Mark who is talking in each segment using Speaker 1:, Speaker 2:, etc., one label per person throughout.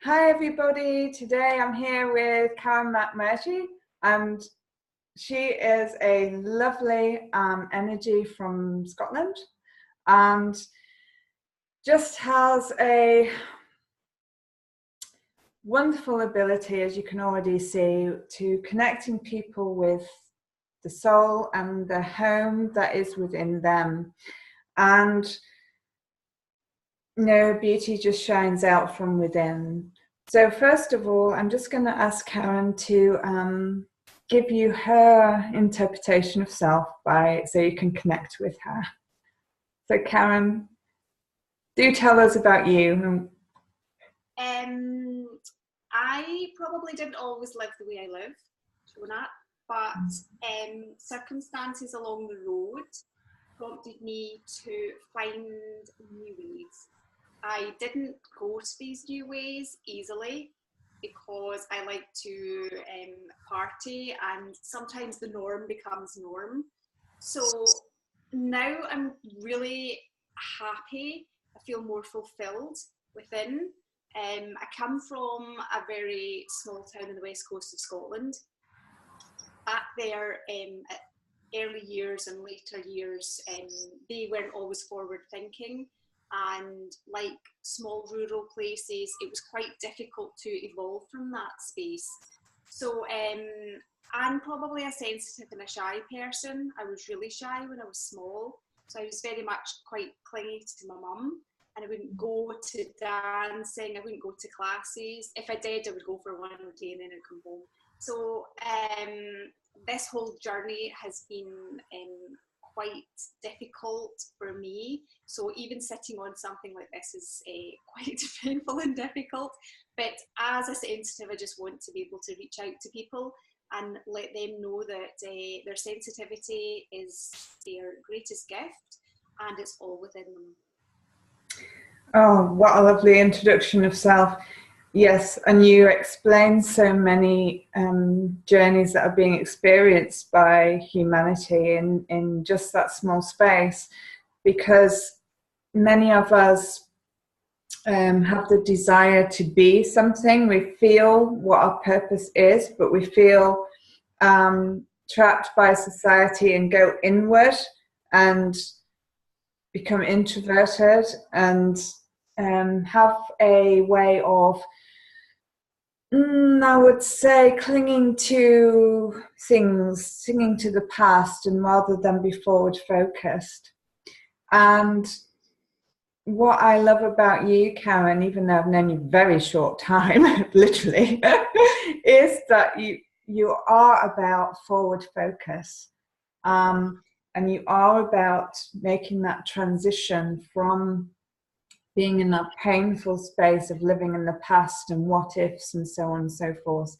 Speaker 1: Hi everybody, today I'm here with Karen McMurchy and she is a lovely energy from Scotland and just has a wonderful ability, as you can already see, to connecting people with the soul and the home that is within them. And beauty just shines out from within. So first of all, I'm just going to ask Karen to give you her interpretation of self so you can connect with her. So Karen, do tell us about you.
Speaker 2: I probably didn't always live the way I live, Jonah, but circumstances along the road prompted me to find new ways. I didn't go to these new ways easily because I like to party, and sometimes the norm becomes norm. So now I'm really happy. I feel more fulfilled within. I come from a very small town in the west coast of Scotland. Back there, early years and later years, they weren't always forward thinking, and like small rural places, it was quite difficult to evolve from that space. So I'm probably a sensitive and a shy person. I was really shy when I was small, so I was very much quite clingy to my mum, and I wouldn't go to dancing, I wouldn't go to classes. If I did, I would go for one day and then I'd come home. So this whole journey has been quite difficult for me. So even sitting on something like this is quite painful and difficult. But as a sensitive, I just want to be able to reach out to people and let them know that their sensitivity is their greatest gift and it's all within them.
Speaker 1: Oh, what a lovely introduction of self. Yes, and you explain so many journeys that are being experienced by humanity in just that small space, because many of us have the desire to be something. We feel what our purpose is, but we feel trapped by society and go inward and become introverted and have a way of I would say clinging to things, clinging to the past, and rather than be forward focused. And what I love about you, Karen, even though I've known you a very short time, literally, is that you are about forward focus. And you are about making that transition from being in that painful space of living in the past and what ifs and so on and so forth,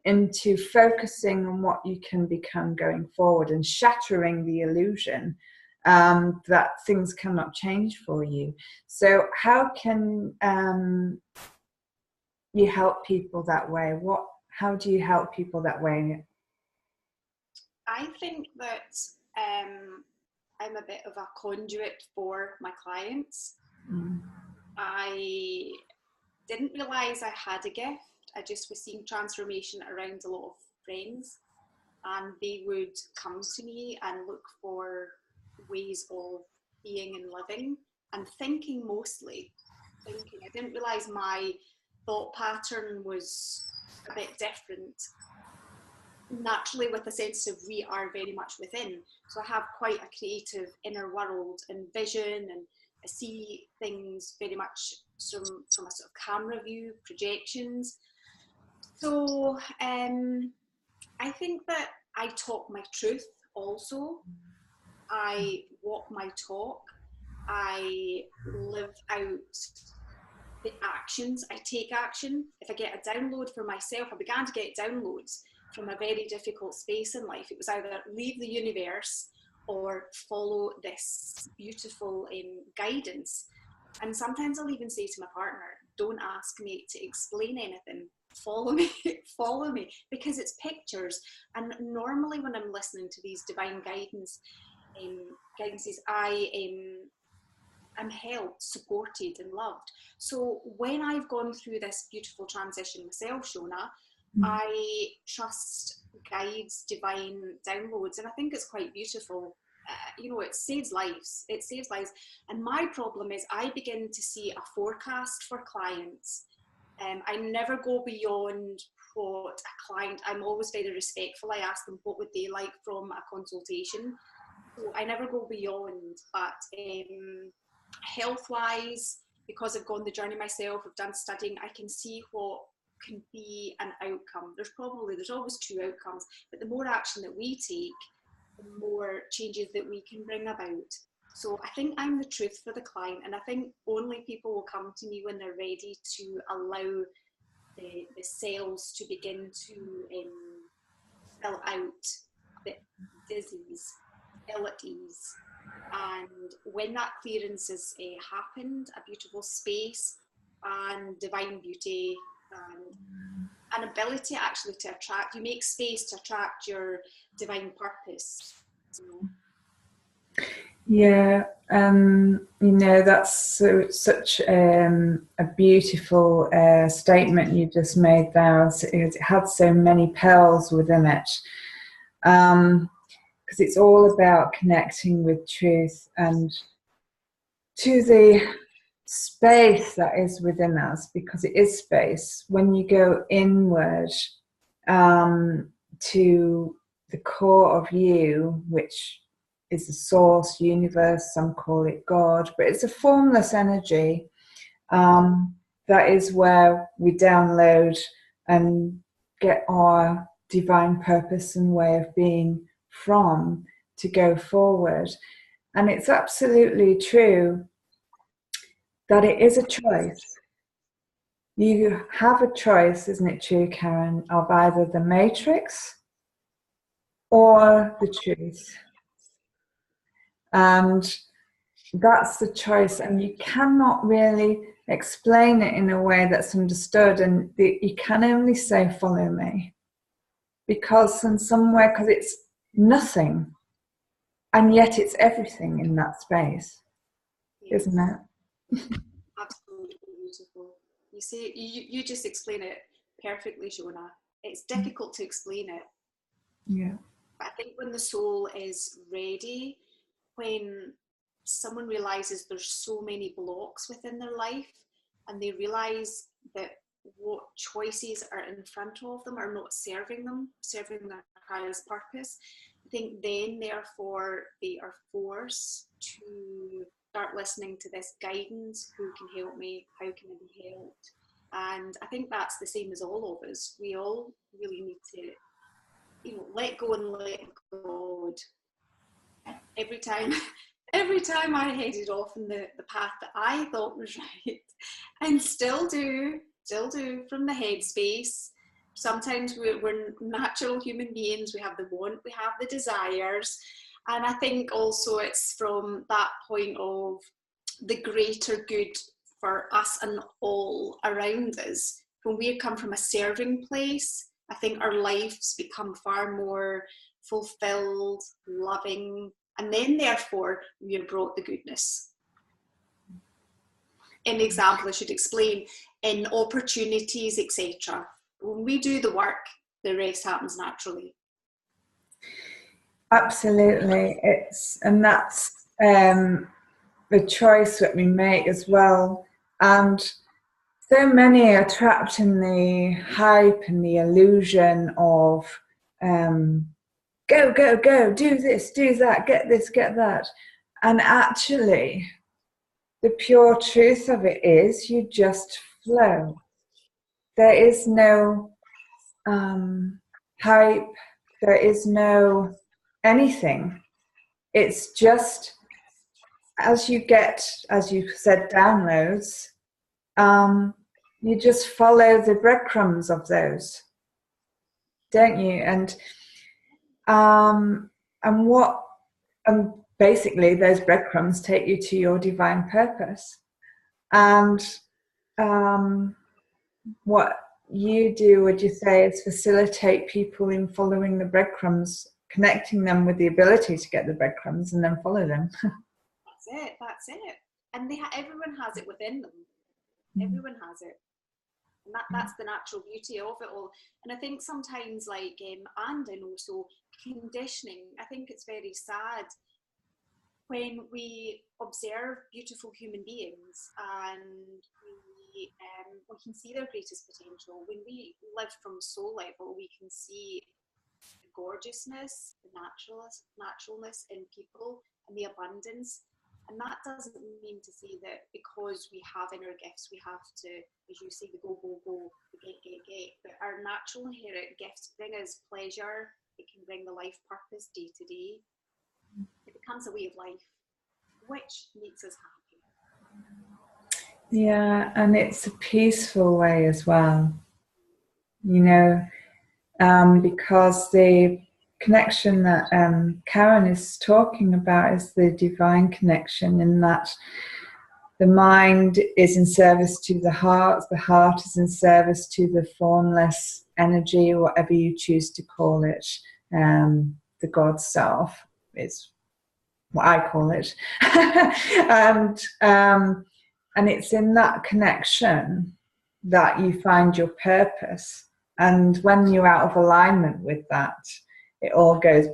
Speaker 1: into focusing on what you can become going forward and shattering the illusion that things cannot change for you. So how can you help people that way? How do you help people that way?
Speaker 2: I think that I'm a bit of a conduit for my clients. I didn't realise I had a gift. I just was seeing transformation around a lot of friends, and they would come to me and look for ways of being and living and thinking mostly. I didn't realise my thought pattern was a bit different. Naturally, with a sensitive, we are very much within. So I have quite a creative inner world and vision, and I see things very much from a sort of camera view, projections. So I think that I talk my truth also. I walk my talk. I live out the actions. I take action. If I get a download for myself, I began to get downloads from a very difficult space in life. It was either leave the universe or follow this beautiful guidance. And sometimes I'll even say to my partner, don't ask me to explain anything. Follow me, follow me, because it's pictures. And normally when I'm listening to these divine guidances, I I'm helped, supported and loved. So when I've gone through this beautiful transition myself, Shona, I trust guides, divine downloads, and I think it's quite beautiful. You know, it saves lives. It saves lives. And my problem is I begin to see a forecast for clients. I never go beyond what a client, I'm always very respectful. I ask them what would they like from a consultation. So I never go beyond, but health-wise, because I've gone the journey myself, I've done studying, I can see what can be an outcome. There's always two outcomes, but the more action that we take, the more changes that we can bring about. So I think I'm the truth for the client, and I think only people will come to me when they're ready to allow the cells to begin to fill out the disease, ill at ease. And when that clearance has happened, a beautiful space and divine beauty and an ability actually to attract, you make space to attract your divine purpose. You know?
Speaker 1: Yeah, you know, that's such a beautiful statement you just made there. It had so many pearls within it, because it's all about connecting with truth and to the space that is within us, because it is space. When you go inward to the core of you, which is the source, universe, some call it God, but it's a formless energy. That is where we download and get our divine purpose and way of being from to go forward. And it's absolutely true that it is a choice. You have a choice, isn't it true, Karen, of either the matrix or the truth. And that's the choice, and you cannot really explain it in a way that's understood, and you can only say follow me, because in somewhere, because it's nothing and yet it's everything in that space. Yes. Isn't it?
Speaker 2: Absolutely beautiful. You say you just explain it perfectly, Shona. It's difficult to explain it.
Speaker 1: Yeah.
Speaker 2: But I think when the soul is ready, when someone realizes there's so many blocks within their life, and they realize that what choices are in front of them are not serving their highest purpose, I think then therefore they are forced to start listening to this guidance. Who can help me? How can I be helped? And I think that's the same as all of us. We all really need to, you know, let go and let God. Every time I headed off in the path that I thought was right, and still do from the headspace. Sometimes we're natural human beings. We have the want, we have the desires. And I think also it's from that point of the greater good for us and all around us. When we come from a serving place, I think our lives become far more fulfilled, loving, and then therefore we are brought the goodness. An example I should explain, in opportunities, etc. When we do the work, the rest happens naturally.
Speaker 1: Absolutely. That's the choice that we make as well. And so many are trapped in the hype and the illusion of go, go, go, do this, do that, get this, get that. And actually, the pure truth of it is you just flow. There is no hype, there is no anything. It's just as you said, downloads, you just follow the breadcrumbs of those, don't you? And basically those breadcrumbs take you to your divine purpose. And what you do, would you say, is facilitate people in following the breadcrumbs, connecting them with the ability to get the breadcrumbs and then follow them.
Speaker 2: That's it. and everyone has it within them. Everyone has it. And that's the natural beauty of it all. And I think sometimes, like, and also conditioning, I think it's very sad when we observe beautiful human beings and we can see their greatest potential. When we live from soul level, we can see the gorgeousness, the naturalness in people and the abundance. And that doesn't mean to say that because we have inner gifts, we have to, as you say, the go, go, go, the get. But our natural inherent gifts bring us pleasure. It can bring the life purpose day to day. It becomes a way of life, which makes us happy.
Speaker 1: Yeah, and it's a peaceful way as well. You know, because the connection that Karen is talking about is the divine connection, in that the mind is in service to the heart is in service to the formless energy, whatever you choose to call it. The God self is what I call it. And it's in that connection that you find your purpose. And when you're out of alignment with that, it all goes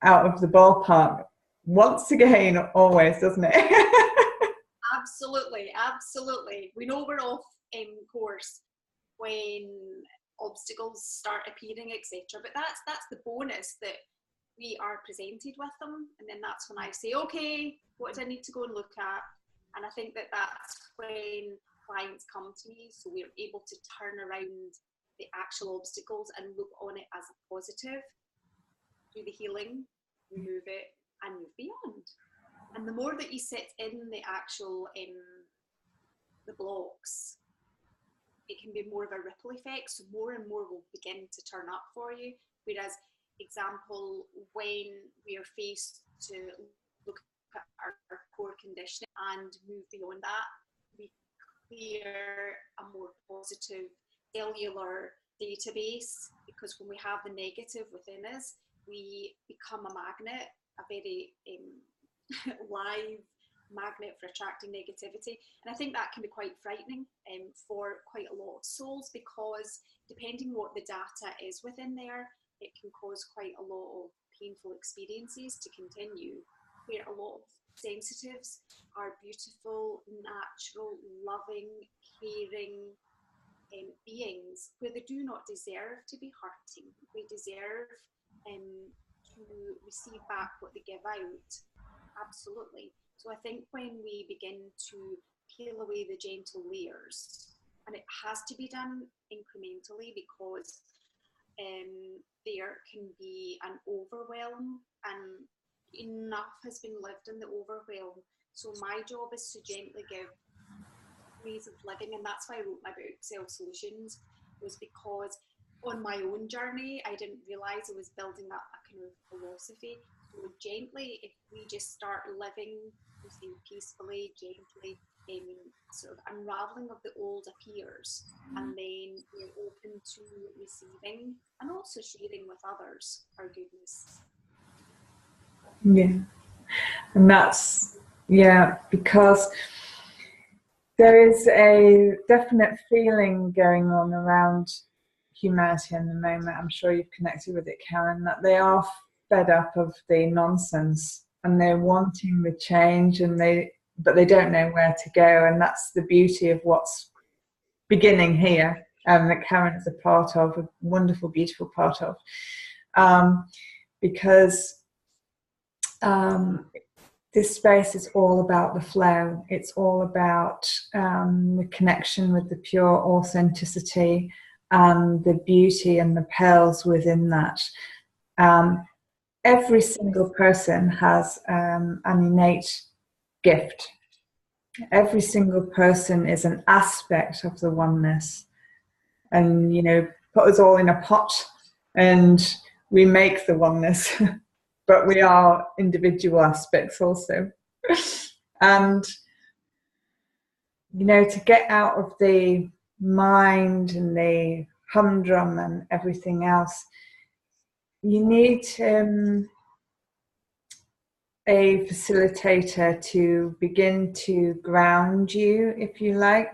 Speaker 1: out of the ballpark once again, always, doesn't it?
Speaker 2: Absolutely. We know we're off course when obstacles start appearing, etc. But that's the bonus, that we are presented with them, and then that's when I say, okay, what do I need to go and look at? And I think that's when clients come to me, so we're able to turn around the actual obstacles and look on it as a positive, do the healing, remove it, and move beyond. And the more that you sit in the actual the blocks, it can be more of a ripple effect, so more and more will begin to turn up for you. Whereas, example, when we are faced to look at our core conditioning and move beyond that, we clear a more positive cellular database, because when we have the negative within us, we become a magnet, a very live magnet for attracting negativity. And I think that can be quite frightening for quite a lot of souls, because depending what the data is within there, it can cause quite a lot of painful experiences to continue, where a lot of sensitives are beautiful, natural, loving, caring beings, where they do not deserve to be hurting. They deserve to receive back what they give out. Absolutely. So I think when we begin to peel away the gentle layers, and it has to be done incrementally, because there can be an overwhelm, and enough has been lived in the overwhelm. So my job is to gently give ways of living, and that's why I wrote my book Soulutions, was because on my own journey I didn't realize I was building up a kind of philosophy. So gently, if we just start living, peacefully, gently, sort of unraveling of the old appears, and then we're open to receiving and also sharing with others our goodness.
Speaker 1: Yeah, and that's, yeah, because there is a definite feeling going on around humanity in the moment. I'm sure you've connected with it, Karen, that they are fed up of the nonsense and they're wanting the change, but they don't know where to go. And that's the beauty of what's beginning here, that Karen is a part of, a wonderful, beautiful part of, because this space is all about the flow. It's all about the connection with the pure authenticity and the beauty and the pearls within that. Every single person has an innate gift. Every single person is an aspect of the oneness. And, put us all in a pot and we make the oneness. But we are individual aspects also. And, to get out of the mind and the humdrum and everything else, you need a facilitator to begin to ground you, if you like.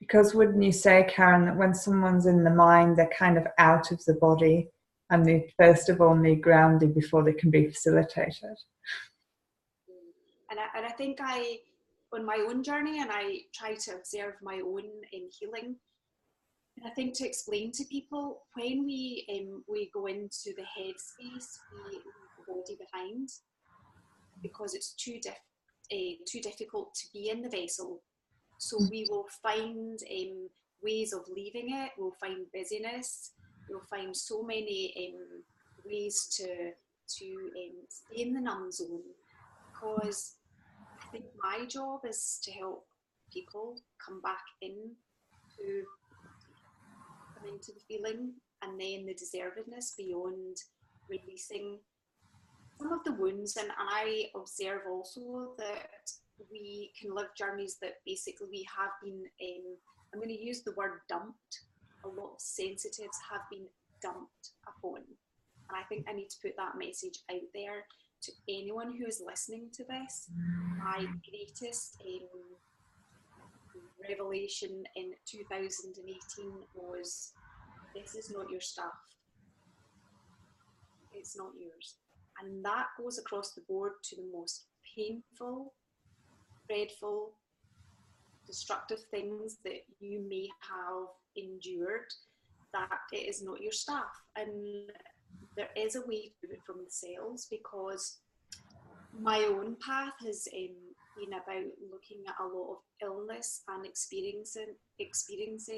Speaker 1: Because wouldn't you say, Karen, that when someone's in the mind, they're kind of out of the body, and they first of all need grounding before they can be facilitated?
Speaker 2: And I think on my own journey, and I try to observe my own healing. And I think to explain to people, when we go into the head space, we leave the body behind, because it's too difficult to be in the vessel. So we will find ways of leaving it. We'll find busyness. We'll find so many ways to stay in the numb zone, because I think my job is to help people come back into the feeling, and then the deservedness beyond releasing some of the wounds. And I observe also that we can live journeys that basically we have been, I'm going to use the word dumped. A lot of sensitives have been dumped upon. And I think I need to put that message out there to anyone who is listening to this. My greatest revelation in 2018 was, this is not your stuff. It's not yours. And that goes across the board to the most painful, dreadful, destructive things that you may have endured, that it is not your stuff. And there is a way to do it from the cells, because my own path has been about looking at a lot of illness and experiencing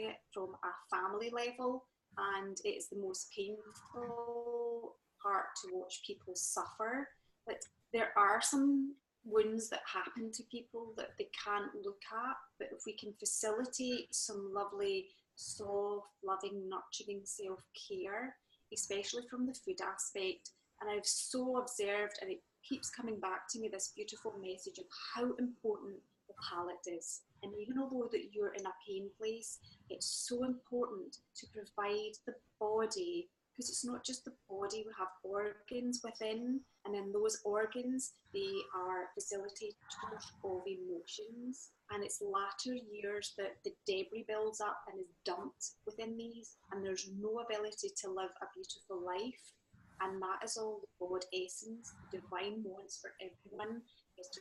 Speaker 2: it from a family level. And it is the most painful part to watch people suffer. But there are some wounds that happen to people that they can't look at, but if we can facilitate some lovely, soft, loving, nurturing self-care, especially from the food aspect. And I've so observed, and it keeps coming back to me, this beautiful message of how important the palate is. And even although that you're in a pain place, it's so important to provide the body, because it's not just the body, we have organs within, and in those organs, they are facilitators of emotions. And it's latter years that the debris builds up and is dumped within these, and there's no ability to live a beautiful life. And that is all the God essence, the divine wants for everyone, is to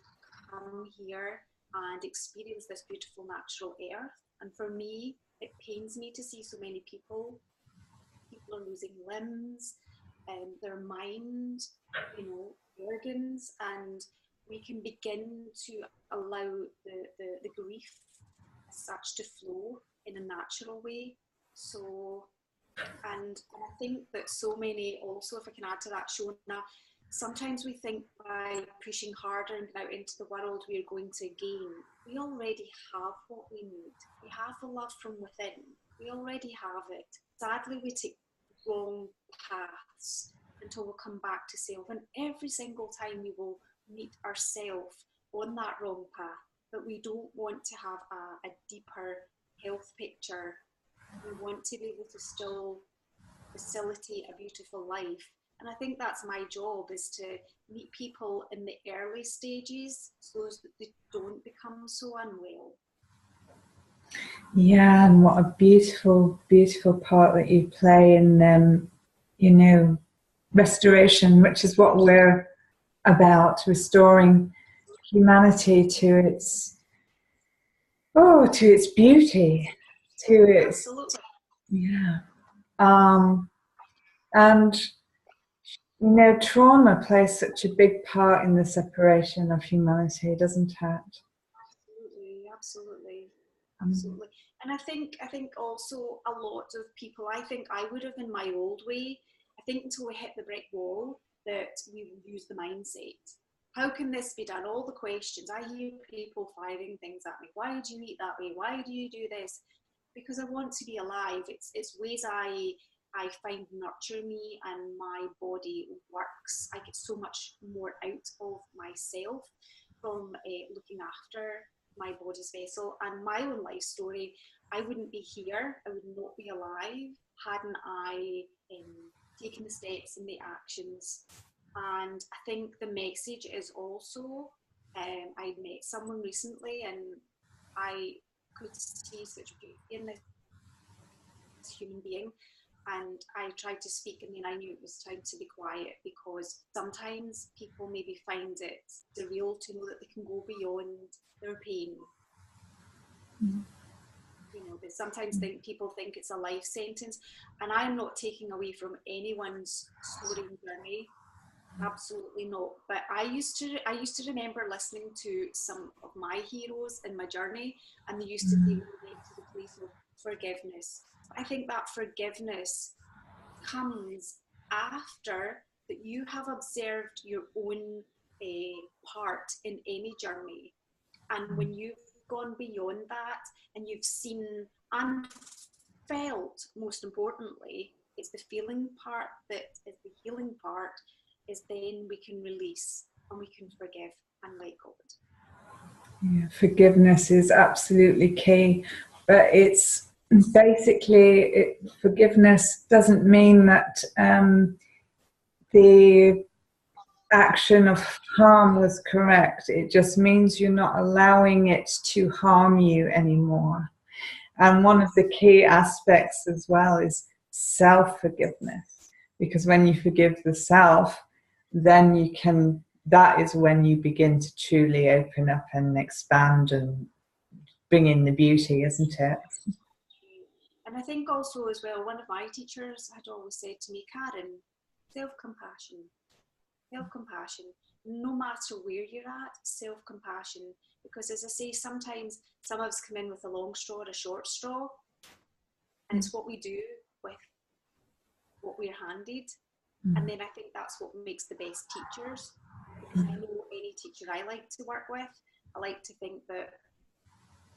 Speaker 2: come here and experience this beautiful natural earth. And for me, it pains me to see so many people are losing limbs and their mind, organs, and we can begin to allow the grief as such to flow in a natural way. So, and I think that so many also, if I can add to that, Shona, sometimes we think by pushing harder and going out into the world, we are going to gain. We already have what we need. We have the love from within. We already have it. Sadly, we take wrong paths until we come back to self. And every single time we will meet ourselves on that wrong path, but we don't want to have a deeper health picture. We want to be able to still facilitate a beautiful life. And I think that's my job, is to meet people in the early stages so that they don't become so unwell.
Speaker 1: Yeah, and what a beautiful, beautiful part that you play in, restoration, which is what we're about, restoring humanity to its beauty, to its,
Speaker 2: absolutely.
Speaker 1: Yeah. And trauma plays such a big part in the separation of humanity, doesn't it?
Speaker 2: Absolutely. And I think also a lot of people, I think I would have in my old way, I think until we hit the brick wall, that we would use the mindset. How can this be done? All the questions. I hear people firing things at me. Why do you eat that way? Why do you do this? Because I want to be alive. It's ways I find nurture me and my body works. I get so much more out of myself from looking after my body's vessel. And my own life story, I wouldn't be here, I would not be alive, hadn't I taken the steps and the actions And I think the message is also, I met someone recently and I could see such beauty in this human being, and I tried to speak, and then I knew it was time to be quiet, because sometimes people maybe find it surreal to know that they can go beyond their pain. You know, they sometimes people think it's a life sentence, and I'm not taking away from anyone's story and journey. Absolutely not. But I used to remember listening to some of my heroes in my journey, and they used to be to the place of forgiveness. I think that forgiveness comes after that you have observed your own part in any journey, and when you've gone beyond that and you've seen and felt, most importantly, it's the feeling part that is the healing part, is then we can release and we can forgive and let go.
Speaker 1: Yeah, forgiveness is absolutely key, but it's basically forgiveness doesn't mean that the action of harm was correct. It just means you're not allowing it to harm you anymore. And one of the key aspects as well is self-forgiveness, because when you forgive the self, then you can, that is when you begin to truly open up and expand and bring in the beauty, isn't it?
Speaker 2: And I think also as well, one of my teachers had always said to me, Karen, self-compassion, self-compassion, no matter where you're at, self-compassion. Because as I say, sometimes some of us come in with a long straw or a short straw, and it's what we do with what we're handed. And then I think that's what makes the best teachers, because I know any teacher I like to work with, I like to think that,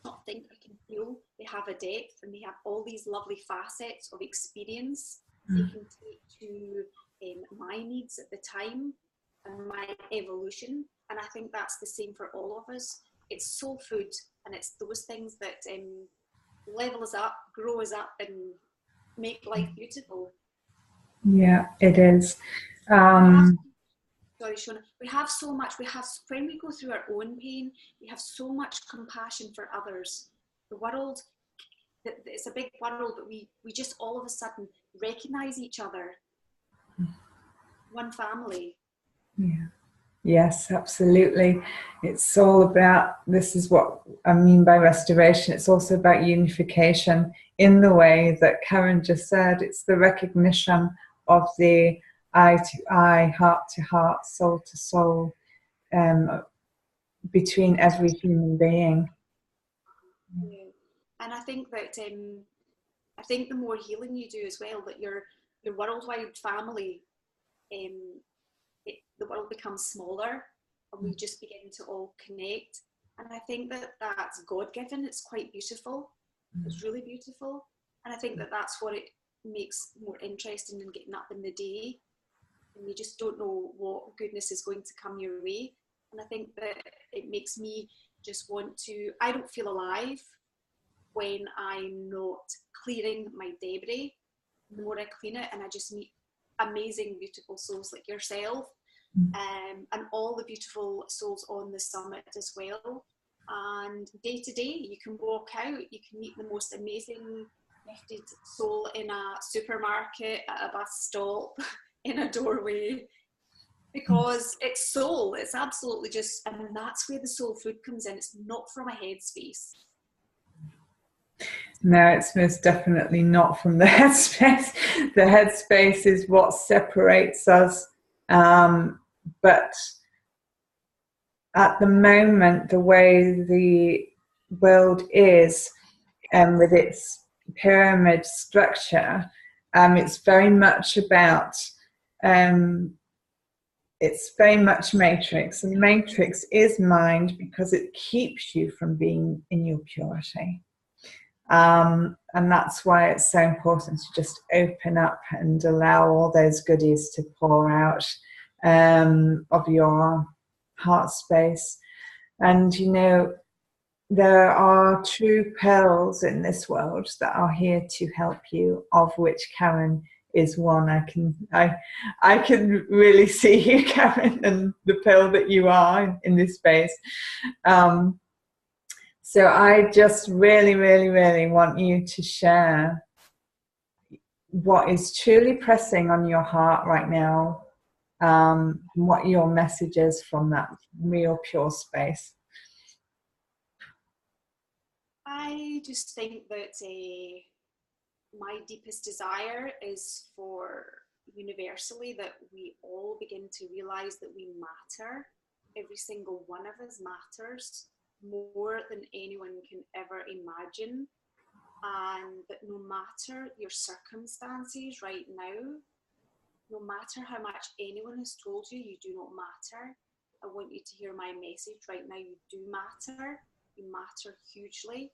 Speaker 2: not think, I can feel they have a depth and they have all these lovely facets of experience they can take to my needs at the time and my evolution. And I think that's the same for all of us. It's soul food, and it's those things that level us up, grow us up, and make life beautiful.
Speaker 1: Yeah, it is.
Speaker 2: Sorry, Shona. We have so much. When we go through our own pain, we have so much compassion for others. The world, it's a big world, but we just all of a sudden recognize each other. One family.
Speaker 1: Yeah. Yes, absolutely. It's all about, this is what I mean by restoration. It's also about unification in the way that Karen just said. It's the recognition of the eye to eye, heart to heart, soul to soul, between every human being.
Speaker 2: Yeah. And I think that the more healing you do as well, that your worldwide family, the world becomes smaller, and we just begin to all connect. And I think that that's God-given. It's quite beautiful. It's really beautiful. And I think that that's what it makes more interesting in getting up in the day. And you just don't know what goodness is going to come your way. And I think that it makes me just want to, I don't feel alive when I'm not clearing my debris. The more I clean it, and I just meet amazing, beautiful souls like yourself, and all the beautiful souls on the summit as well. And day to day, you can walk out, you can meet the most amazing, gifted soul in a supermarket, at a bus stop, in a doorway, because it's soul. It's absolutely just, and that's where the soul food comes in. It's not from a headspace.
Speaker 1: No, it's most definitely not from the headspace. The headspace is what separates us. But at the moment, the way the world is, with its pyramid structure, it's very much about, it's very much matrix. And matrix is mind because it keeps you from being in your purity. And that's why it's so important to just open up and allow all those goodies to pour out of your heart space. And you know, there are true pearls in this world that are here to help you, of which Karen is one. I can really see you, Karen, and the pearl that you are in this space. So I just really, really, really want you to share what is truly pressing on your heart right now, what your message is from that real pure space.
Speaker 2: I just think that my deepest desire is for universally that we all begin to realize that we matter. Every single one of us matters more than anyone can ever imagine, and that no matter your circumstances right now, no matter how much anyone has told you you do not matter, I want you to hear my message right now. You do matter. You matter hugely,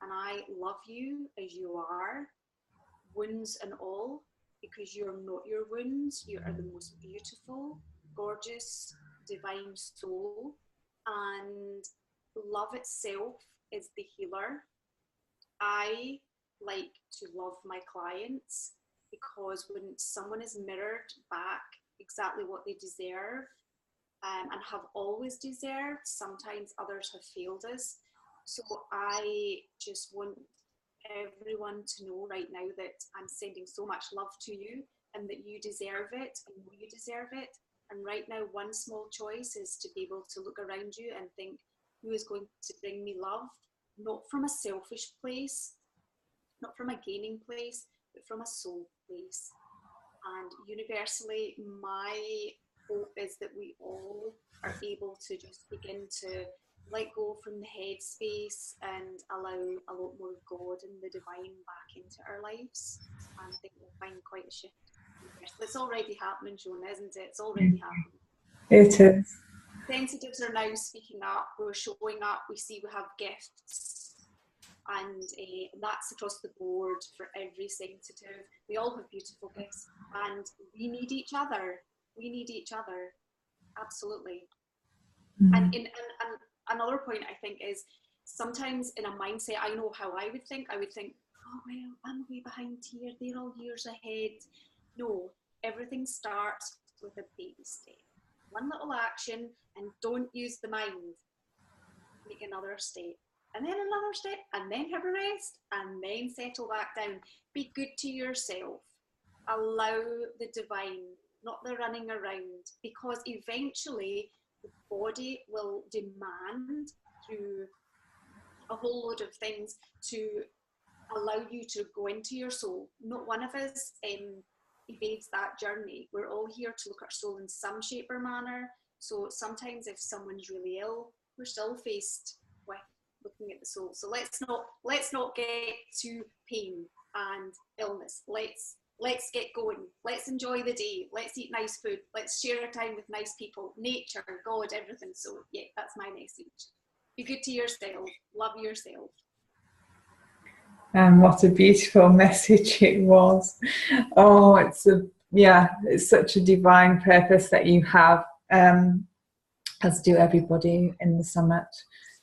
Speaker 2: and I love you as you are, wounds and all, because you're not your wounds. You are the most beautiful, gorgeous, divine soul, and love itself is the healer. I like to love my clients because when someone is mirrored back exactly what they deserve, and have always deserved, sometimes others have failed us. So I just want everyone to know right now that I'm sending so much love to you and that you deserve it and know you deserve it. And right now, one small choice is to be able to look around you and think, who is going to bring me love? Not from a selfish place, not from a gaining place, but from a soul place. And universally, my hope is that we all are able to just begin to let go from the head space and allow a lot more of God and the divine back into our lives. And I think we'll find quite a shift. It's already happening, Joan, isn't it? It's already happening.
Speaker 1: It is.
Speaker 2: Sensitives are now speaking up. We're showing up. We see we have gifts. And that's across the board for every sensitive. We all have beautiful gifts, and we need each other. We need each other, absolutely. And another point I think is sometimes in a mindset, I know how I would think. I would think, oh well, I'm way behind here. They're all years ahead. No, everything starts with a baby step. One little action, and don't use the mind. Make another step. And then another step, and then have a rest, and then settle back down. Be good to yourself. Allow the divine, not the running around, because eventually the body will demand through a whole load of things to allow you to go into your soul. Not one of us evades that journey. We're all here to look at our soul in some shape or manner. So sometimes if someone's really ill, we're still faced with looking at the soul. So let's not get to pain and illness. Let's get going. Let's enjoy the day. Let's eat nice food. Let's share our time with nice people, nature, God, everything. So yeah, that's my message. Be good to yourself. Love yourself.
Speaker 1: And what a beautiful message it was. Oh, it's such a divine purpose that you have, as do everybody in the summit.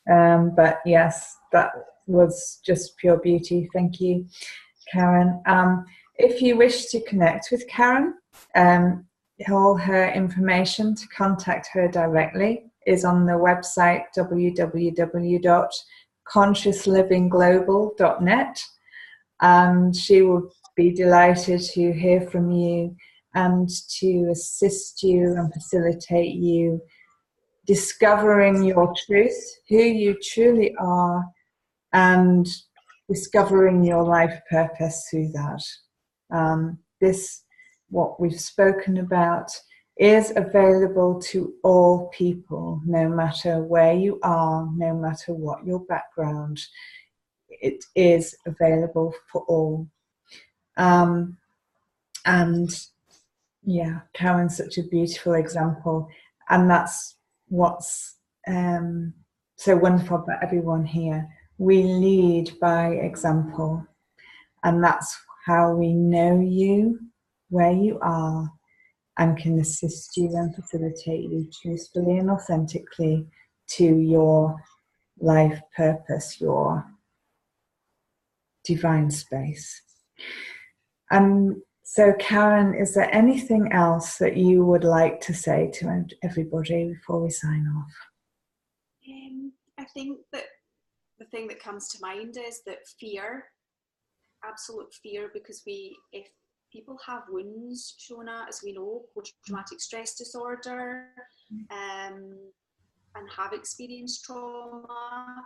Speaker 1: But yes, that was just pure beauty. Thank you, Karen. If you wish to connect with Karen, all her information to contact her directly is on the website www.consciouslivingglobal.net, and she will be delighted to hear from you and to assist you and facilitate you discovering your truth, who you truly are, and discovering your life purpose through that. What we've spoken about is available to all people, no matter where you are, no matter what your background. It is available for all. And yeah, Karen's such a beautiful example. And that's what's so wonderful about everyone here. We lead by example. And that's how we know you, where you are, and can assist you and facilitate you truthfully and authentically to your life purpose, your divine space. And So Karen, is there anything else that you would like to say to everybody before we sign off?
Speaker 2: I think that the thing that comes to mind is that fear, absolute fear, because if people have wounds, Shona, as we know, post-traumatic stress disorder, and have experienced trauma,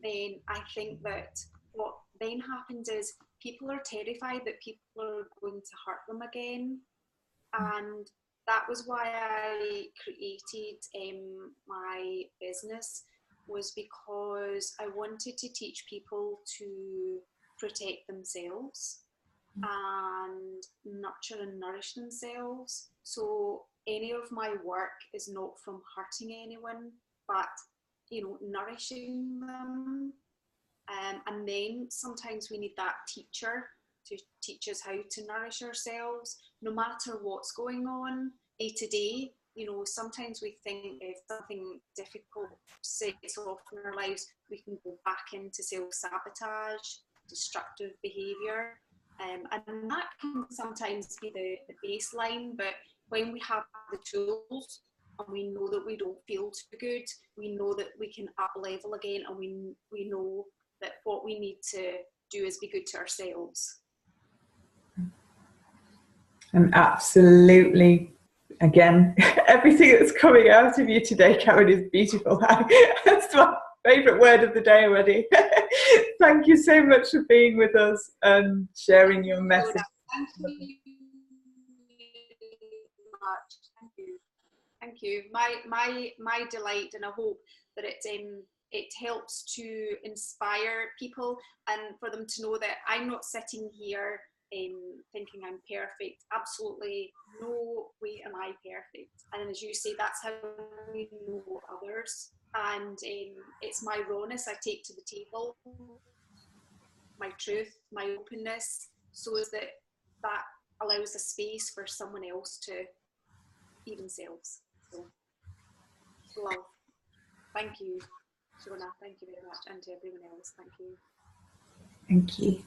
Speaker 2: then I think that what then happens is people are terrified that people are going to hurt them again. And that was why I created my business, was because I wanted to teach people to protect themselves and nurture and nourish themselves. So any of my work is not from hurting anyone, but nourishing them. And then sometimes we need that teacher to teach us how to nourish ourselves, no matter what's going on day to day. Sometimes we think if something difficult sets off in our lives, we can go back into self-sabotage, destructive behaviour. And that can sometimes be the baseline, but when we have the tools and we know that we don't feel too good, we know that we can up level again, and we know that what we need to do is be good to ourselves.
Speaker 1: And absolutely, again, everything that's coming out of you today, Karen, is beautiful. That's my favourite word of the day already. Thank you so much for being with us and sharing your message.
Speaker 2: Thank you much. Thank you. My delight, and I hope that it helps to inspire people and for them to know that I'm not sitting here thinking I'm perfect. Absolutely no way am I perfect. And as you say, that's how we know others. And it's my rawness I take to the table, my truth, my openness, so that allows a space for someone else to be themselves. So love. Thank you, Shona. Thank you very much. And to everyone else, thank you.
Speaker 1: Thank you.